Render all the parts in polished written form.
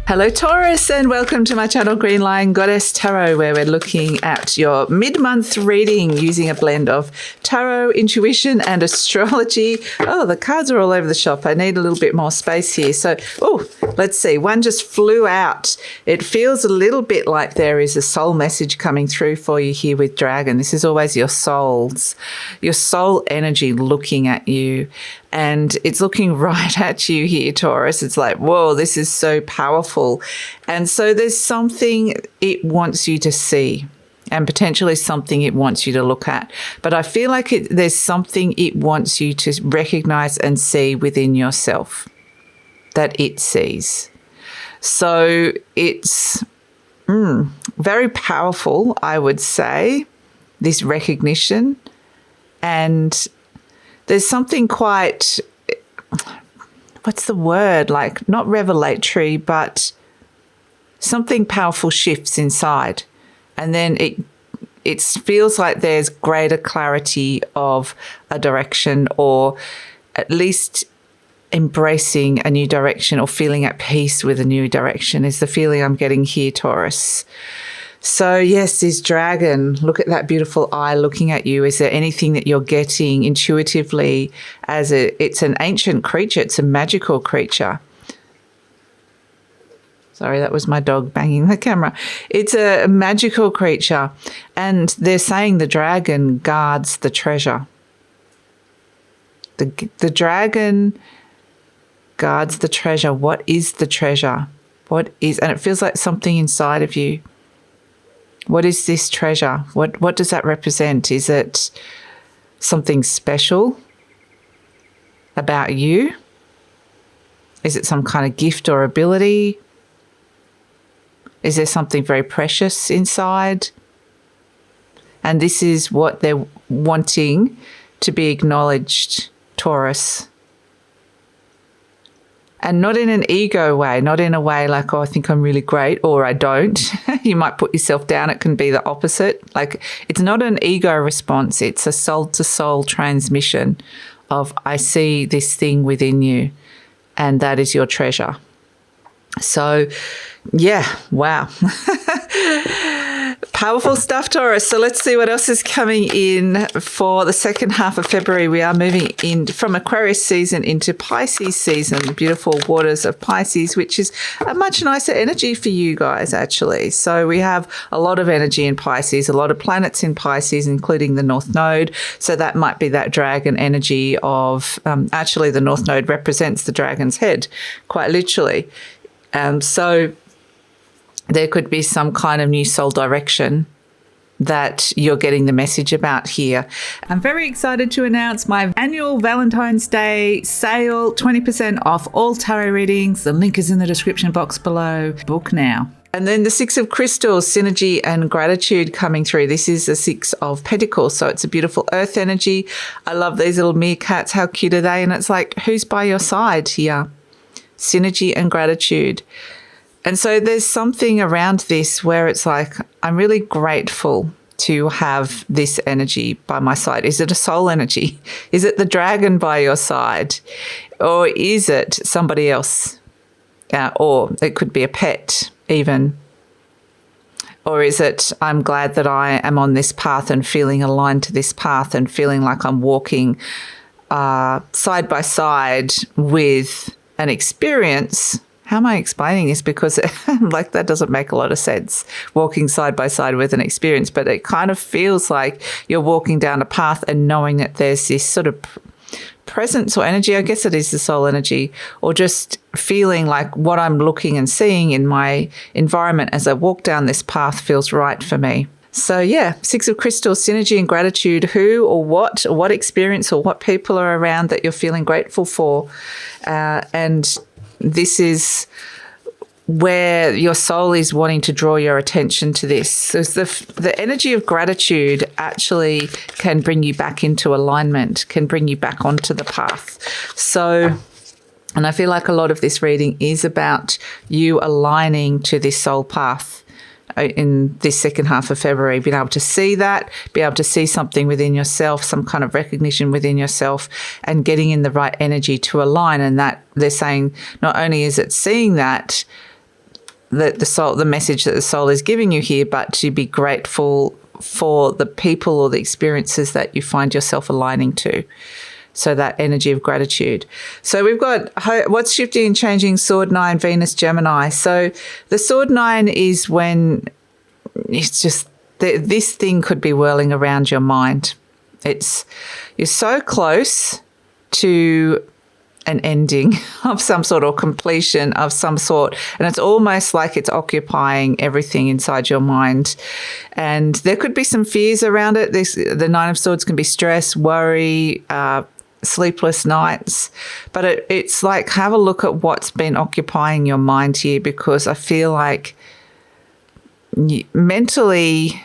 Hello Taurus, and welcome to my channel GreenLion Goddess Tarot, where we're looking at your mid-month reading using a blend of tarot, intuition and astrology. Oh, the cards are all over the shop. I need a little bit more space here. So, let's see. One just flew out. It feels a little bit like there is a soul message coming through for you here with Dragon. This is always your soul energy looking at you. And it's looking right at you here, Taurus. It's like, whoa, this is so powerful. And so there's something it wants you to see and potentially something it wants you to look at. But I feel like there's something it wants you to recognize and see within yourself that it sees. So it's very powerful, I would say, this recognition. And there's something quite, what's the word? Like, not revelatory, but something powerful shifts inside. And then it feels like there's greater clarity of a direction, or at least embracing a new direction or feeling at peace with a new direction is the feeling I'm getting here, Taurus. So yes, this dragon, look at that beautiful eye looking at you. Is there anything that you're getting intuitively as it's an ancient creature, it's a magical creature. Sorry, that was my dog banging the camera. It's a magical creature, and they're saying the dragon guards the treasure. The dragon guards the treasure. What is the treasure? And it feels like something inside of you. What is this treasure? What does that represent? Is it something special about you? Is it some kind of gift or ability? Is there something very precious inside? And this is what they're wanting to be acknowledged, Taurus. And not in an ego way, not in a way like, oh, I think I'm really great, or I don't. You might put yourself down. It can be the opposite. Like, it's not an ego response. It's a soul-to-soul transmission of, I see this thing within you, and that is your treasure. So, yeah, wow. Powerful stuff, Taurus. So let's see what else is coming in for the second half of February. We are moving in from Aquarius season into Pisces season, the beautiful waters of Pisces, which is a much nicer energy for you guys, actually. So we have a lot of energy in Pisces, a lot of planets in Pisces, including the North Node. So that might be that dragon energy of, actually the North Node represents the dragon's head, quite literally. So there could be some kind of new soul direction that you're getting the message about here. I'm very excited to announce my annual Valentine's Day sale, 20% off all tarot readings. The link is in the description box below. Book now. And then the Six of Crystals, synergy and gratitude coming through. This is the Six of Pentacles, so it's a beautiful earth energy. I love these little meerkats. How cute are they? And it's like, who's by your side here? Synergy and gratitude. And so there's something around this where it's like, I'm really grateful to have this energy by my side. Is it a soul energy? Is it the dragon by your side? Or is it somebody else? Or it could be a pet even. Or is it, I'm glad that I am on this path and feeling aligned to this path and feeling like I'm walking side by side with an experience. How am I explaining this? Because like that doesn't make a lot of sense, walking side by side with an experience, but it kind of feels like you're walking down a path and knowing that there's this sort of presence or energy. I guess it is the soul energy, or just feeling like what I'm looking and seeing in my environment as I walk down this path feels right for me. So yeah, Six of Crystals, synergy and gratitude. Who or what experience or what people are around that you're feeling grateful for. And this is where your soul is wanting to draw your attention to this. So the energy of gratitude actually can bring you back into alignment, can bring you back onto the path. So, and I feel like a lot of this reading is about you aligning to this soul path in this second half of February, being able to see that, be able to see something within yourself, some kind of recognition within yourself, and getting in the right energy to align. And that they're saying not only is it seeing that, the message that the soul is giving you here, but to be grateful for the people or the experiences that you find yourself aligning to. So that energy of gratitude. So we've got what's shifting and changing, Sword 9, Venus, Gemini. So the Sword 9 is when it's just this thing could be whirling around your mind. You're so close to an ending of some sort or completion of some sort, and it's almost like it's occupying everything inside your mind. And there could be some fears around it. The Nine of Swords can be stress, worry, sleepless nights, but it's like, have a look at what's been occupying your mind here, because I feel like mentally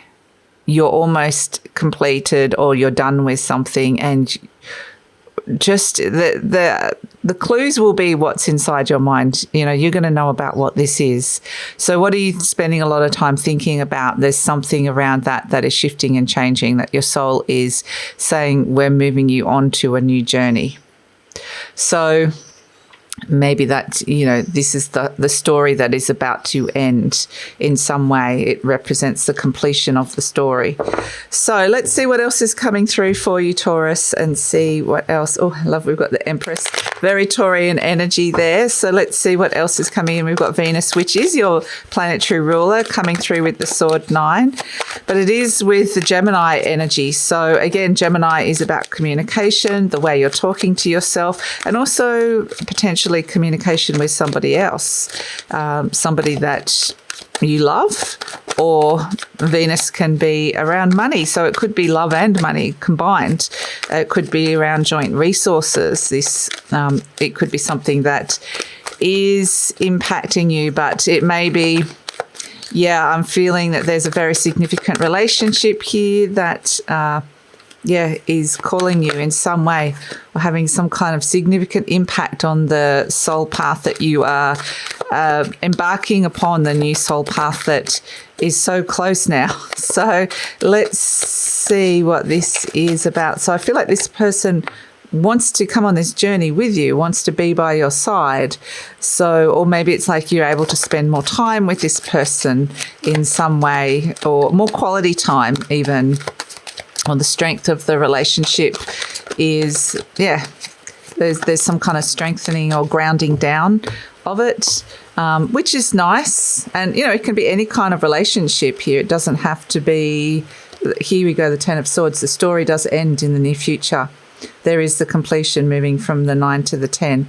you're almost completed or you're done with something, and just the clues will be what's inside your mind. You're going to know about what this is. So what are you spending a lot of time thinking about? There's something around that is shifting and changing, that your soul is saying, we're moving you on to a new journey. So maybe that, this is the story that is about to end in some way. It represents the completion of the story. So let's see what else is coming through for you, Taurus, and see what else. Oh, I love, we've got the Empress, very Taurian energy there. So let's see what else is coming in. We've got Venus, which is your planetary ruler, coming through with the Sword 9, but it is with the Gemini energy. So again, Gemini is about communication, the way you're talking to yourself, and also potentially communication with somebody else, somebody that you love, or Venus can be around money. So it could be love and money combined. It could be around joint resources. It could be something that is impacting you, but it may be, I'm feeling that there's a very significant relationship here that is calling you in some way, or having some kind of significant impact on the soul path that you are embarking upon, the new soul path that is so close now. So let's see what this is about. So I feel like this person wants to come on this journey with you, wants to be by your side. So, or maybe it's like you're able to spend more time with this person in some way, or more quality time even. Or the strength of the relationship is, there's some kind of strengthening or grounding down of it, which is nice. And, it can be any kind of relationship here. It doesn't have to be, here we go, the Ten of Swords. The story does end in the near future. There is the completion moving from the 9 to the 10.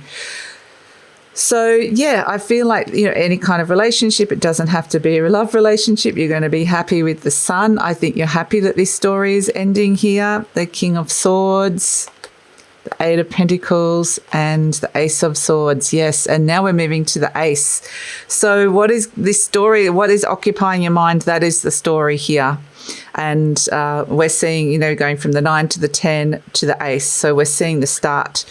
So, I feel like, any kind of relationship, it doesn't have to be a love relationship. You're going to be happy with the Sun. I think you're happy that this story is ending here. The King of Swords, the Eight of Pentacles, and the Ace of Swords. Yes, and now we're moving to the Ace. So what is this story? What is occupying your mind? That is the story here. And we're seeing, going from the 9 to the 10 to the Ace. So we're seeing the start,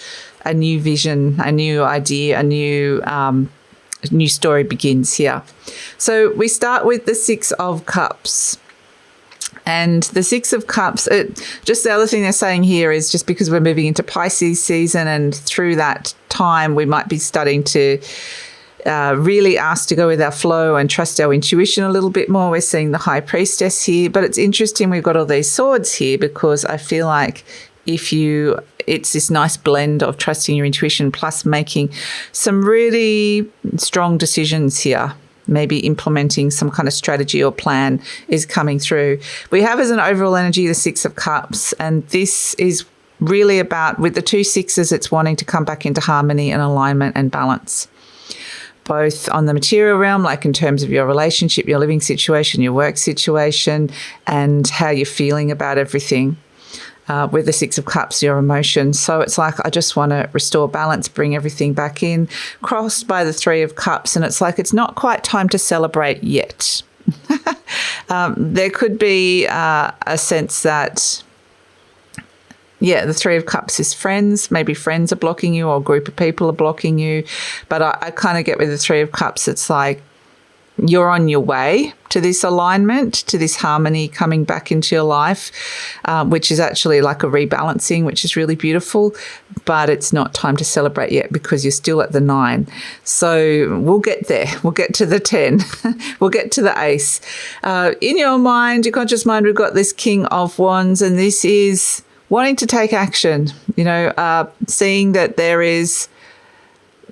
a new vision, a new idea, a new story begins here. So we start with the Six of Cups. And the Six of Cups, just the other thing they're saying here is just because we're moving into Pisces season, and through that time we might be starting to really asked to go with our flow and trust our intuition a little bit more. We're seeing the High Priestess here, but it's interesting we've got all these swords here, because I feel like it's this nice blend of trusting your intuition plus making some really strong decisions here. Maybe implementing some kind of strategy or plan is coming through. We have as an overall energy the Six of Cups, and this is really about, with the two sixes, it's wanting to come back into harmony and alignment and balance, both on the material realm, like in terms of your relationship, your living situation, your work situation, and how you're feeling about everything. With the Six of Cups, your emotions. So it's like, I just want to restore balance, bring everything back in, crossed by the Three of Cups. And it's like, it's not quite time to celebrate yet. There could be a sense that, the Three of Cups is friends. Maybe friends are blocking you, or a group of people are blocking you. But I kind of get with the Three of Cups, it's like, you're on your way to this alignment, to this harmony coming back into your life, which is actually like a rebalancing, which is really beautiful, but it's not time to celebrate yet because you're still at the 9. So we'll get there. We'll get to the 10. We'll get to the Ace. In your mind, your conscious mind, we've got this King of Wands, and this is wanting to take action, seeing that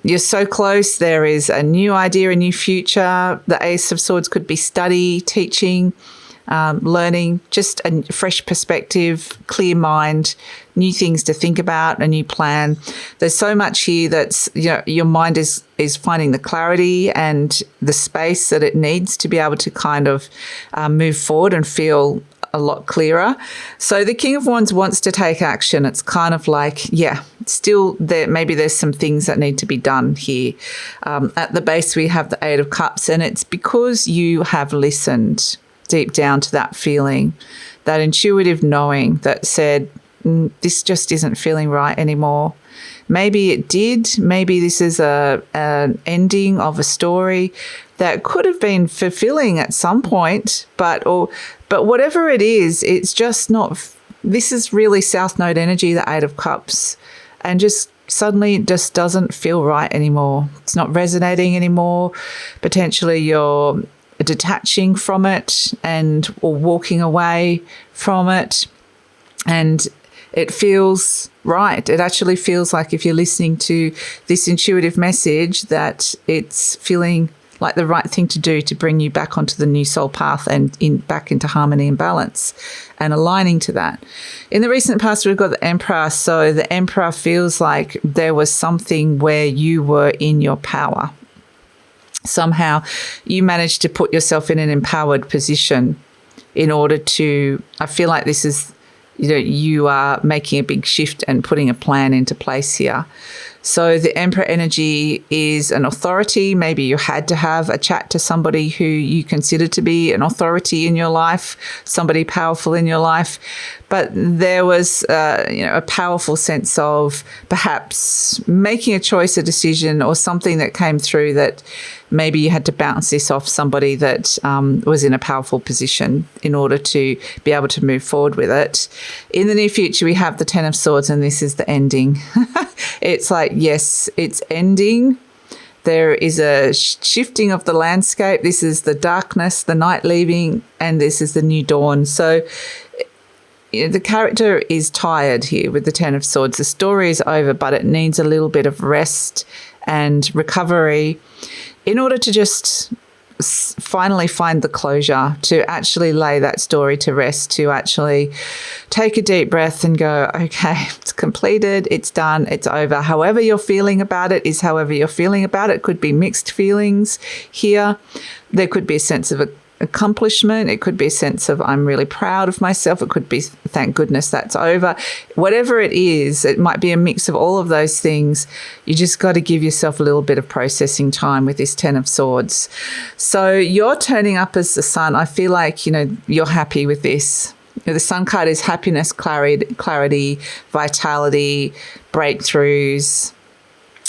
you're so close. There is a new idea, a new future. The Ace of Swords could be study, teaching, learning, just a fresh perspective, clear mind, new things to think about, a new plan. There's so much here that's, your mind is finding the clarity and the space that it needs to be able to kind of move forward and feel a lot clearer. So the King of Wands wants to take action. It's kind of like, still there, maybe there's some things that need to be done here. At the base, we have the 8 of Cups, and it's because you have listened deep down to that feeling, that intuitive knowing that said, this just isn't feeling right anymore. Maybe it did. Maybe this is an ending of a story that could have been fulfilling at some point, but whatever it is, it's just not. This is really South Node energy, the 8 of Cups, and just suddenly it just doesn't feel right anymore. It's not resonating anymore. Potentially you're detaching from it or walking away from it, and it feels right. It actually feels like, if you're listening to this intuitive message, that it's feeling like the right thing to do to bring you back onto the new soul path and back into harmony and balance and aligning to that. In the recent past, we've got the Emperor. So the Emperor feels like there was something where you were in your power. Somehow you managed to put yourself in an empowered position in order to, I feel like this is, you are making a big shift and putting a plan into place here. So the Emperor energy is an authority. Maybe you had to have a chat to somebody who you consider to be an authority in your life, somebody powerful in your life. But there was, a powerful sense of perhaps making a choice, a decision, or something that came through that maybe you had to bounce this off somebody that was in a powerful position in order to be able to move forward with it. In the near future, we have the 10 of Swords, and this is the ending. It's like, yes, it's ending. There is a shifting of the landscape. This is the darkness, the night leaving, and this is the new dawn. So the character is tired here with the 10 of Swords. The story is over, but it needs a little bit of rest and recovery in order to just finally find the closure, to actually lay that story to rest, to actually take a deep breath and go, okay, it's completed, it's done, it's over. However you're feeling about it is however you're feeling about it. It could be mixed feelings here. There could be a sense of accomplishment. It could be a sense of, I'm really proud of myself. It could be, thank goodness that's over. Whatever it is, it might be a mix of all of those things. You just got to give yourself a little bit of processing time with this 10 of Swords. So you're turning up as the Sun. I feel like, you're happy with this. The Sun card is happiness, clarity, vitality, breakthroughs.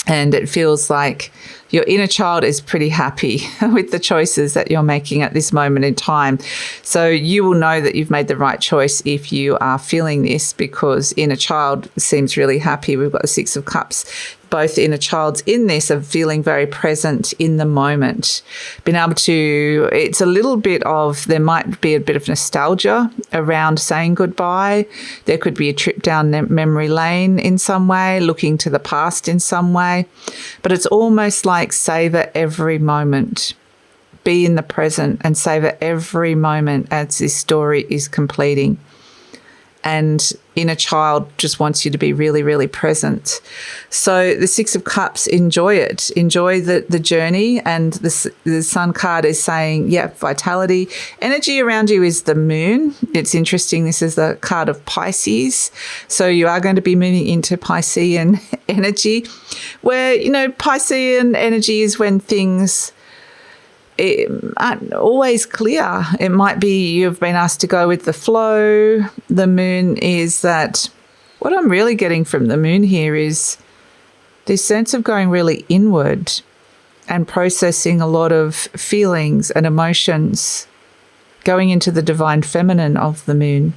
And it feels like your inner child is pretty happy with the choices that you're making at this moment in time. So you will know that you've made the right choice if you are feeling this, because inner child seems really happy. We've got the 6 of Cups. Both inner childs in this are feeling very present in the moment. Being able to, it's a little bit of, there might be a bit of nostalgia around saying goodbye. There could be a trip down memory lane in some way, looking to the past in some way. But it's almost like savor every moment. Be in the present and savor every moment as this story is completing. And inner child just wants you to be really, really present. So the 6 of Cups, enjoy it. Enjoy the journey. And the Sun card is saying, vitality. Energy around you is the Moon. It's interesting. This is the card of Pisces. So you are going to be moving into Piscean energy, where, Piscean energy is when things aren't always clear. It might be you've been asked to go with the flow. The Moon is that, what I'm really getting from the Moon here is this sense of going really inward and processing a lot of feelings and emotions, going into the divine feminine of the moon,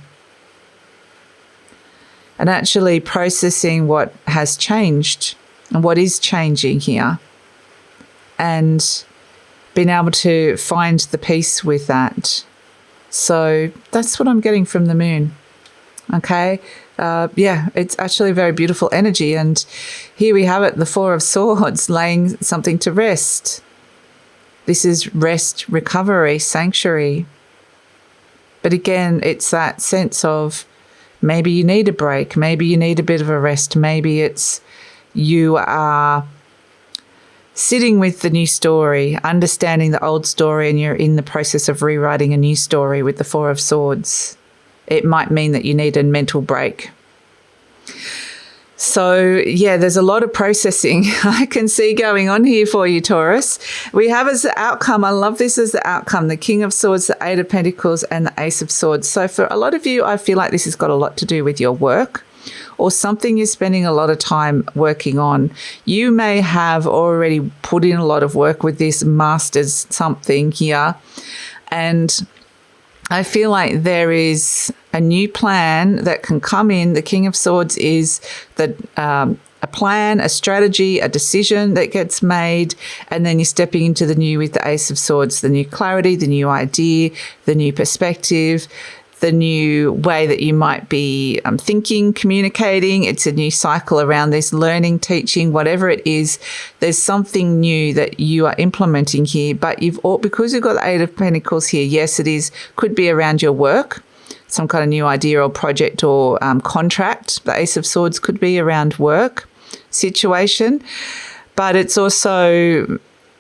and actually processing what has changed and what is changing here, and being able to find the peace with that. So that's what I'm getting from the moon. Okay. It's actually a very beautiful energy. And here we have it, the Four of Swords, laying something to rest. This is rest, recovery, sanctuary. But again, it's that sense of maybe you need a break. Maybe you need a bit of a rest. Maybe it's you are sitting with the new story, understanding the old story, and you're in the process of rewriting a new story with the Four of Swords. It might mean that you need a mental break. So, yeah, there's a lot of processing I can see going on here for you, Taurus. We have as the outcome, I love this as the outcome, the King of Swords, the Eight of Pentacles, and the Ace of Swords. So for a lot of you, I feel like this has got a lot to do with your work or something you're spending a lot of time working on. You may have already put in a lot of work with this, mastered something here, and I feel like there is a new plan that can come in. The King of Swords is a plan, a strategy, a decision that gets made, and then you're stepping into the new with the Ace of Swords, the new clarity, the new idea, the new perspective, the new way that you might be thinking, communicating. It's a new cycle around this, learning, teaching, whatever it is. There's something new that you are implementing here, but because you've got the Eight of Pentacles here, yes, it is, could be around your work, some kind of new idea or project or contract. The Ace of Swords could be around work situation, but it's also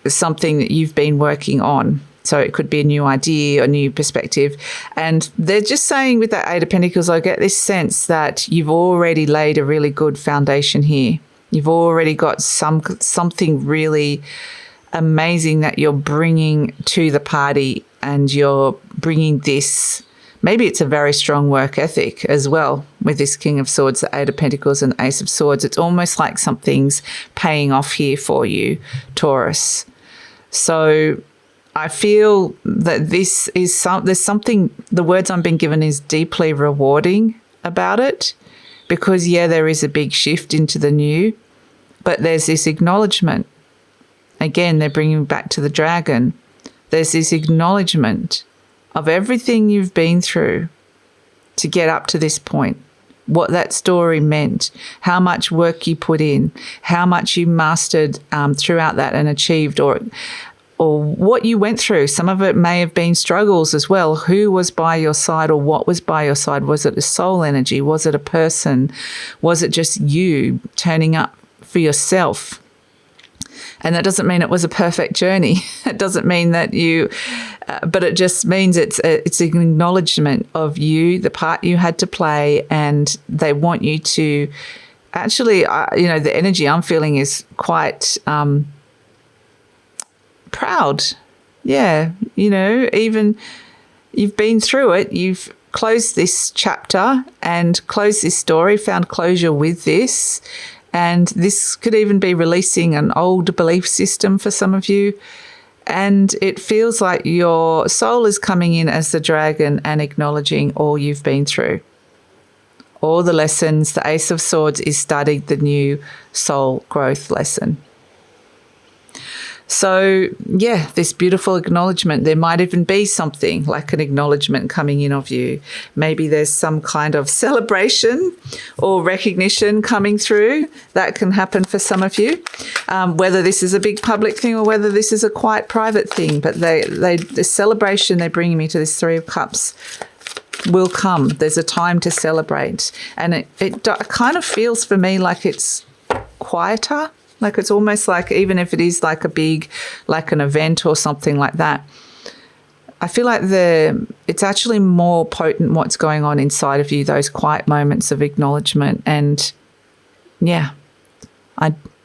something that you've been working on. So it could be a new idea, a new perspective. And they're just saying with that Eight of Pentacles, I get this sense that you've already laid a really good foundation here. You've already got something really amazing that you're bringing to the party, and you're bringing this. Maybe it's a very strong work ethic as well with this King of Swords, the Eight of Pentacles, and the Ace of Swords. It's almost like something's paying off here for you, Taurus. So I feel that this is there's something, the words I'm being given is deeply rewarding about it, because, yeah, there is a big shift into the new, but there's this acknowledgement. Again, they're bringing back to the dragon. There's this acknowledgement of everything you've been through to get up to this point, what that story meant, how much work you put in, how much you mastered throughout that and achieved, or what you went through. Some of it may have been struggles as well. Who was by your side, or what was by your side? Was it a soul energy? Was it a person? Was it just you turning up for yourself? And that doesn't mean it was a perfect journey. It doesn't mean that but it just means it's an acknowledgement of you, the part you had to play, and they want you to actually, the energy I'm feeling is quite proud. Yeah, even you've been through it, you've closed this chapter and closed this story, found closure with this. And this could even be releasing an old belief system for some of you. And it feels like your soul is coming in as the dragon and acknowledging all you've been through, all the lessons. The Ace of Swords is starting the new soul growth lesson. So, yeah, this beautiful acknowledgement. There might even be something like an acknowledgement coming in of you. Maybe there's some kind of celebration or recognition coming through. That can happen for some of you, whether this is a big public thing or whether this is a quiet private thing. But the celebration they're bringing me to this Three of Cups will come. There's a time to celebrate. And it kind of feels for me like it's quieter. Like it's almost like, even if it is like a big, like an event or something like that, I feel like it's actually more potent what's going on inside of you, those quiet moments of acknowledgement. And yeah,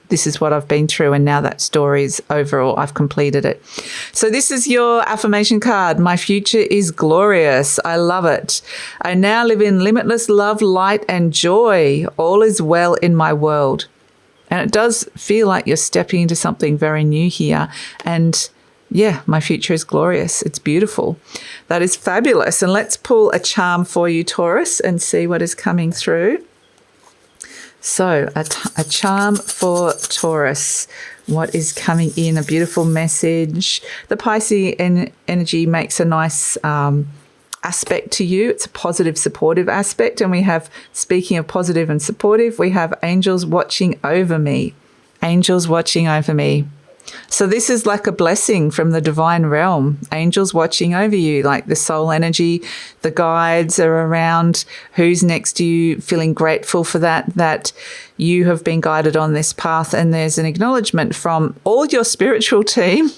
this is what I've been through, and now that story is over, I've completed it. So this is your affirmation card. My future is glorious. I love it. I now live in limitless love, light, and joy. All is well in my world. And it does feel like you're stepping into something very new here. And yeah, my future is glorious. It's beautiful. That is fabulous. And let's pull a charm for you, Taurus, and see what is coming through. So a charm for Taurus. What is coming in? A beautiful message. The Pisces energy makes a nice aspect to you. It's a positive, supportive aspect. And we have, speaking of positive and supportive, we have angels watching over me. Angels watching over me. So this is like a blessing from the divine realm. Angels watching over you, like the soul energy, the guides are around. Who's next to you, feeling grateful for that you have been guided on this path. And there's an acknowledgement from all your spiritual team,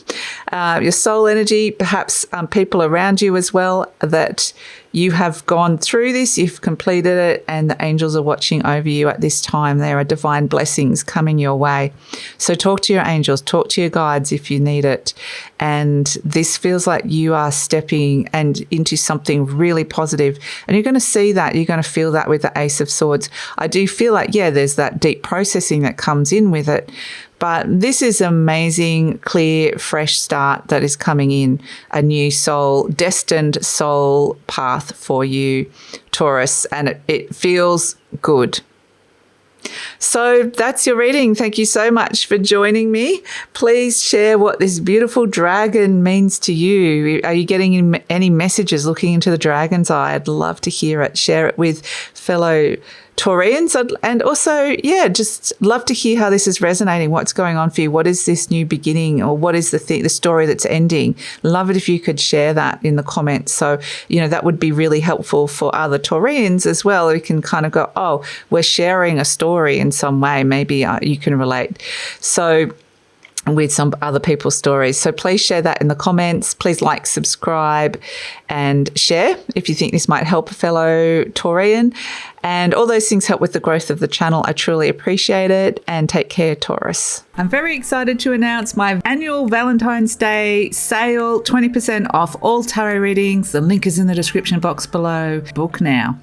your soul energy, perhaps people around you as well, that you have gone through this, you've completed it, and the angels are watching over you at this time. There are divine blessings coming your way. So talk to your angels, talk to your guides if you need it. And this feels like you are stepping into something really positive. And you're going to see that, you're going to feel that with the Ace of Swords. I do feel like, yeah, there's that deep processing that comes in with it. But this is amazing, clear, fresh start that is coming in, a new soul, destined soul path for you, Taurus, and it feels good. So that's your reading. Thank you so much for joining me. Please share what this beautiful dragon means to you. Are you getting any messages looking into the dragon's eye? I'd love to hear it. Share it with fellow Taurians, and also, yeah, just love to hear how this is resonating. What's going on for you? What is this new beginning, or what is the story that's ending? Love it if you could share that in the comments. So, that would be really helpful for other Taurians as well. We can kind of go, oh, we're sharing a story in some way. Maybe you can relate. So, with some other people's stories. So please share that in the comments. Please like, subscribe, and share if you think this might help a fellow Taurian. And all those things help with the growth of the channel. I truly appreciate it. And take care, Taurus. I'm very excited to announce my annual Valentine's Day sale, 20% off all tarot readings. The link is in the description box below. Book now.